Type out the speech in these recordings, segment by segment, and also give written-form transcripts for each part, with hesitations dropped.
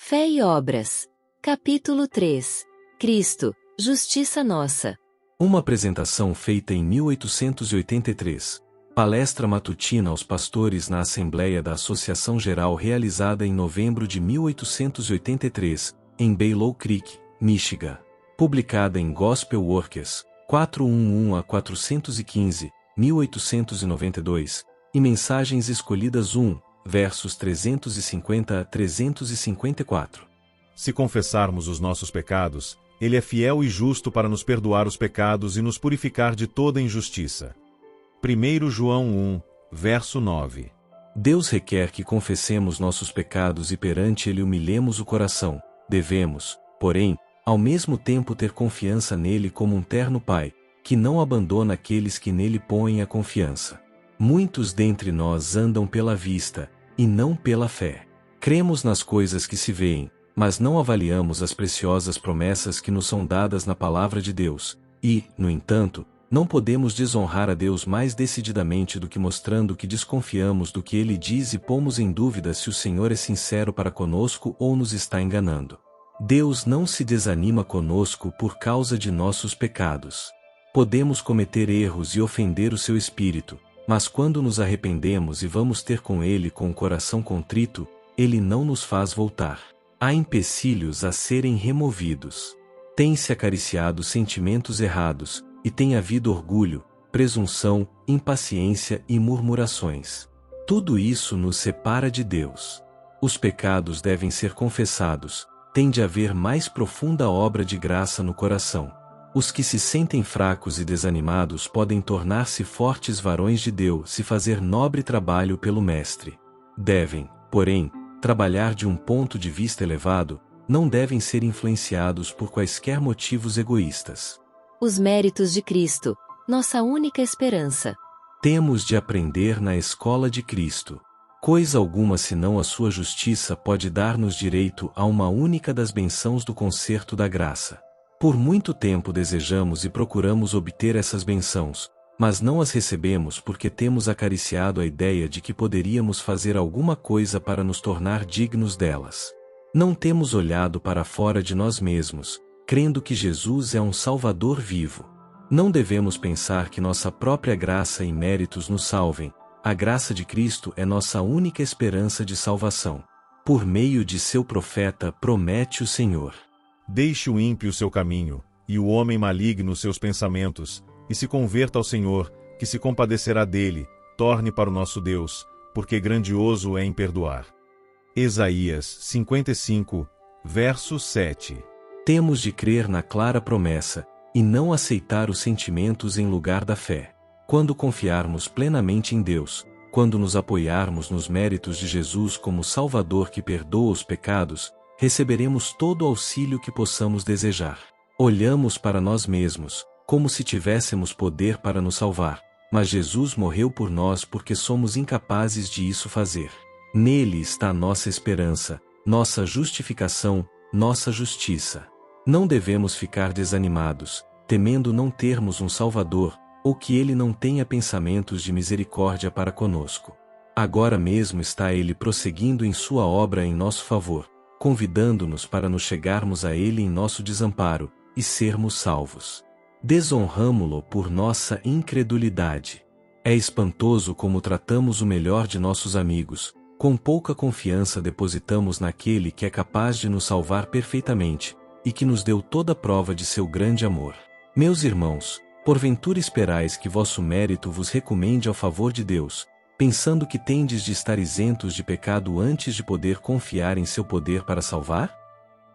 Fé e Obras. Capítulo 3. Cristo, Justiça Nossa. Uma apresentação feita em 1883. Palestra matutina aos pastores na Assembleia da Associação Geral realizada em novembro de 1883, em Baylow Creek, Michigan. Publicada em Gospel Workers, 411 a 415, 1892, e Mensagens Escolhidas 1, versos 350 a 354. Se confessarmos os nossos pecados, Ele é fiel e justo para nos perdoar os pecados e nos purificar de toda injustiça. 1 João 1, verso 9. Deus requer que confessemos nossos pecados e perante Ele humilhemos o coração. Devemos, porém, ao mesmo tempo ter confiança nele como um terno Pai, que não abandona aqueles que nele põem a confiança. Muitos dentre nós andam pela vista, e não pela fé. Cremos nas coisas que se veem, mas não avaliamos as preciosas promessas que nos são dadas na palavra de Deus, e, no entanto, não podemos desonrar a Deus mais decididamente do que mostrando que desconfiamos do que Ele diz e pomos em dúvida se o Senhor é sincero para conosco ou nos está enganando. Deus não se desanima conosco por causa de nossos pecados. Podemos cometer erros e ofender o seu Espírito, mas quando nos arrependemos e vamos ter com Ele com o coração contrito, Ele não nos faz voltar. Há empecilhos a serem removidos. Tem-se acariciado sentimentos errados, e tem havido orgulho, presunção, impaciência e murmurações. Tudo isso nos separa de Deus. Os pecados devem ser confessados, tem de haver mais profunda obra de graça no coração. Os que se sentem fracos e desanimados podem tornar-se fortes varões de Deus e fazer nobre trabalho pelo Mestre. Devem, porém, trabalhar de um ponto de vista elevado, não devem ser influenciados por quaisquer motivos egoístas. Os méritos de Cristo, nossa única esperança. Temos de aprender na escola de Cristo. Coisa alguma senão a sua justiça pode dar-nos direito a uma única das bênçãos do concerto da graça. Por muito tempo desejamos e procuramos obter essas bênçãos, mas não as recebemos porque temos acariciado a ideia de que poderíamos fazer alguma coisa para nos tornar dignos delas. Não temos olhado para fora de nós mesmos, crendo que Jesus é um Salvador vivo. Não devemos pensar que nossa própria graça e méritos nos salvem. A graça de Cristo é nossa única esperança de salvação. Por meio de seu profeta promete o Senhor: Deixe o ímpio seu caminho, e o homem maligno seus pensamentos, e se converta ao Senhor, que se compadecerá dele, torne para o nosso Deus, porque grandioso é em perdoar. Isaías 55, verso 7. Temos de crer na clara promessa, e não aceitar os sentimentos em lugar da fé. Quando confiarmos plenamente em Deus, quando nos apoiarmos nos méritos de Jesus como Salvador que perdoa os pecados, receberemos todo o auxílio que possamos desejar. Olhamos para nós mesmos, como se tivéssemos poder para nos salvar, mas Jesus morreu por nós porque somos incapazes de isso fazer. Nele está nossa esperança, nossa justificação, nossa justiça. Não devemos ficar desanimados, temendo não termos um Salvador, ou que Ele não tenha pensamentos de misericórdia para conosco. Agora mesmo está Ele prosseguindo em sua obra em nosso favor, convidando-nos para nos chegarmos a Ele em nosso desamparo, e sermos salvos. Desonramo-lo por nossa incredulidade. É espantoso como tratamos o melhor de nossos amigos, com pouca confiança depositamos naquele que é capaz de nos salvar perfeitamente, e que nos deu toda a prova de seu grande amor. Meus irmãos, porventura esperais que vosso mérito vos recomende ao favor de Deus, pensando que tendes de estar isentos de pecado antes de poder confiar em seu poder para salvar?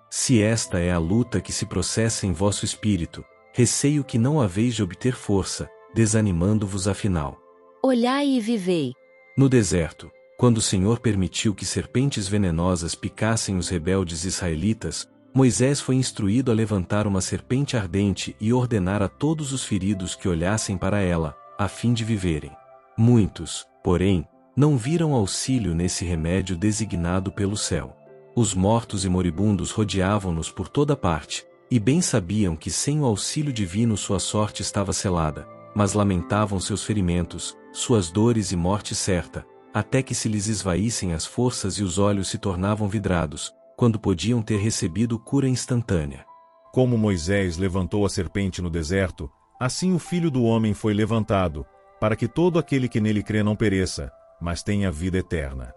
Se esta é a luta que se processa em vosso espírito, receio que não haveis de obter força, desanimando-vos afinal. Olhai e vivei. No deserto, quando o Senhor permitiu que serpentes venenosas picassem os rebeldes israelitas, Moisés foi instruído a levantar uma serpente ardente e ordenar a todos os feridos que olhassem para ela, a fim de viverem. Muitos, porém, não viram auxílio nesse remédio designado pelo céu. Os mortos e moribundos rodeavam-nos por toda parte, e bem sabiam que sem o auxílio divino sua sorte estava selada, mas lamentavam seus ferimentos, suas dores e morte certa, até que se lhes esvaíssem as forças e os olhos se tornavam vidrados, quando podiam ter recebido cura instantânea. Como Moisés levantou a serpente no deserto, assim o Filho do Homem foi levantado, para que todo aquele que nele crê não pereça, mas tenha vida eterna.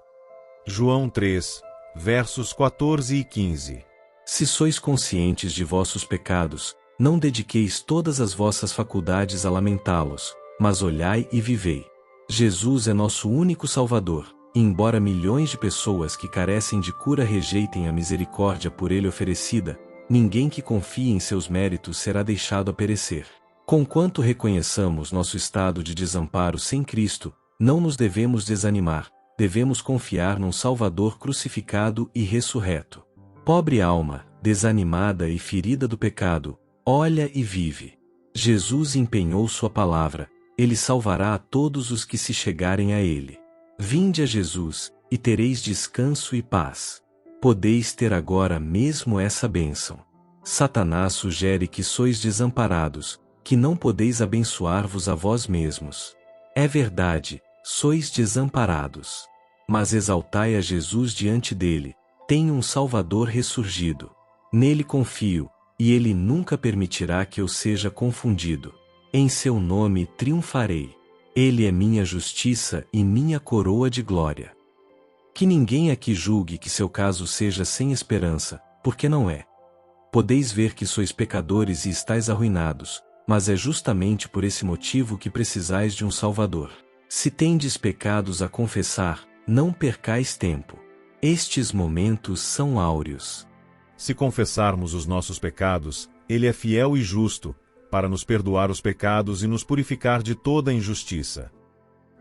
João 3, versos 14 e 15. Se sois conscientes de vossos pecados, não dediqueis todas as vossas faculdades a lamentá-los, mas olhai e vivei. Jesus é nosso único Salvador, e embora milhões de pessoas que carecem de cura rejeitem a misericórdia por ele oferecida, ninguém que confie em seus méritos será deixado a perecer. Conquanto reconheçamos nosso estado de desamparo sem Cristo, não nos devemos desanimar, devemos confiar num Salvador crucificado e ressurreto. Pobre alma, desanimada e ferida do pecado, olha e vive. Jesus empenhou sua palavra, ele salvará a todos os que se chegarem a ele. Vinde a Jesus, e tereis descanso e paz. Podeis ter agora mesmo essa bênção. Satanás sugere que sois desamparados, que não podeis abençoar-vos a vós mesmos. É verdade, sois desamparados. Mas exaltai a Jesus diante dele, tenho um Salvador ressurgido. Nele confio, e ele nunca permitirá que eu seja confundido. Em seu nome triunfarei. Ele é minha justiça e minha coroa de glória. Que ninguém aqui julgue que seu caso seja sem esperança, porque não é. Podeis ver que sois pecadores e estáis arruinados, mas é justamente por esse motivo que precisais de um Salvador. Se tendes pecados a confessar, não percais tempo. Estes momentos são áureos. Se confessarmos os nossos pecados, ele é fiel e justo, para nos perdoar os pecados e nos purificar de toda injustiça.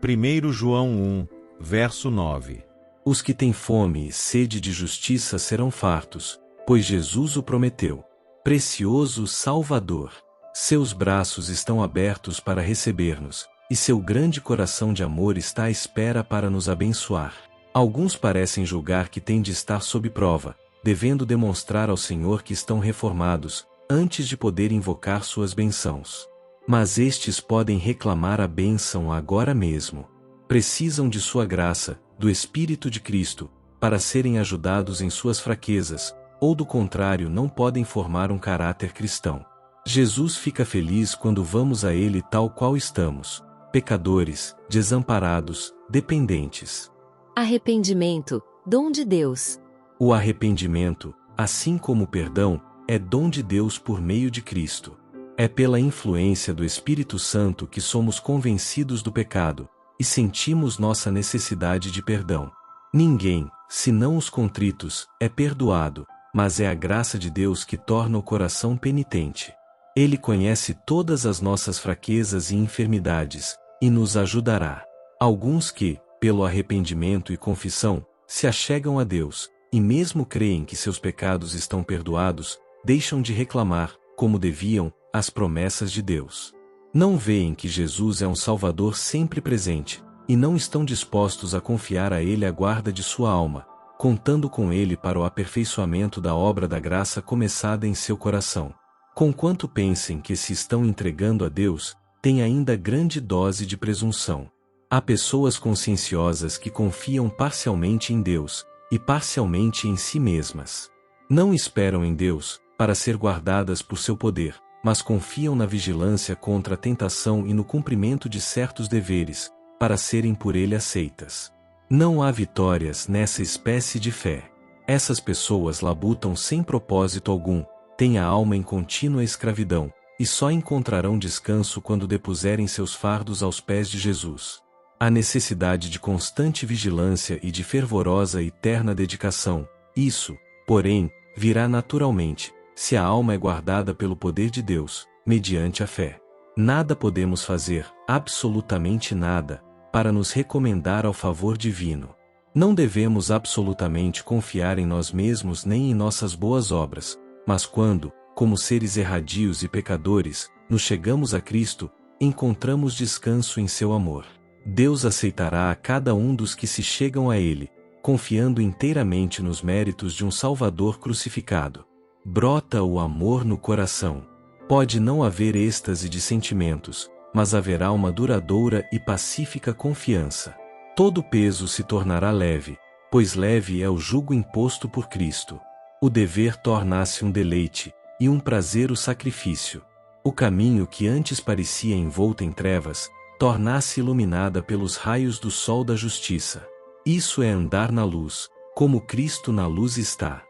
1 João 1, verso 9. Os que têm fome e sede de justiça serão fartos, pois Jesus o prometeu. Precioso Salvador! Seus braços estão abertos para receber-nos, e seu grande coração de amor está à espera para nos abençoar. Alguns parecem julgar que têm de estar sob prova, devendo demonstrar ao Senhor que estão reformados, antes de poder invocar suas bênçãos. Mas estes podem reclamar a bênção agora mesmo. Precisam de sua graça, do Espírito de Cristo, para serem ajudados em suas fraquezas, ou do contrário não podem formar um caráter cristão. Jesus fica feliz quando vamos a Ele tal qual estamos, pecadores, desamparados, dependentes. Arrependimento, dom de Deus. O arrependimento, assim como o perdão, é dom de Deus por meio de Cristo. É pela influência do Espírito Santo que somos convencidos do pecado, e sentimos nossa necessidade de perdão. Ninguém, senão os contritos, é perdoado, mas é a graça de Deus que torna o coração penitente. Ele conhece todas as nossas fraquezas e enfermidades, e nos ajudará. Alguns que, pelo arrependimento e confissão, se achegam a Deus, e mesmo creem que seus pecados estão perdoados, deixam de reclamar, como deviam, as promessas de Deus. Não veem que Jesus é um Salvador sempre presente, e não estão dispostos a confiar a Ele a guarda de sua alma, contando com Ele para o aperfeiçoamento da obra da graça começada em seu coração. Conquanto pensem que se estão entregando a Deus, têm ainda grande dose de presunção. Há pessoas conscienciosas que confiam parcialmente em Deus, e parcialmente em si mesmas. Não esperam em Deus, para ser guardadas por seu poder, mas confiam na vigilância contra a tentação e no cumprimento de certos deveres, para serem por ele aceitas. Não há vitórias nessa espécie de fé. Essas pessoas labutam sem propósito algum, têm a alma em contínua escravidão, e só encontrarão descanso quando depuserem seus fardos aos pés de Jesus. A necessidade de constante vigilância e de fervorosa e eterna dedicação, isso, porém, virá naturalmente, se a alma é guardada pelo poder de Deus, mediante a fé. Nada podemos fazer, absolutamente nada, para nos recomendar ao favor divino. Não devemos absolutamente confiar em nós mesmos nem em nossas boas obras, mas quando, como seres erradios e pecadores, nos chegamos a Cristo, encontramos descanso em seu amor. Deus aceitará a cada um dos que se chegam a Ele, confiando inteiramente nos méritos de um Salvador crucificado. Brota o amor no coração. Pode não haver êxtase de sentimentos, mas haverá uma duradoura e pacífica confiança. Todo peso se tornará leve, pois leve é o jugo imposto por Cristo. O dever torna-se um deleite, e um prazer o sacrifício. O caminho que antes parecia envolto em trevas, torna-se iluminada pelos raios do sol da justiça. Isso é andar na luz, como Cristo na luz está.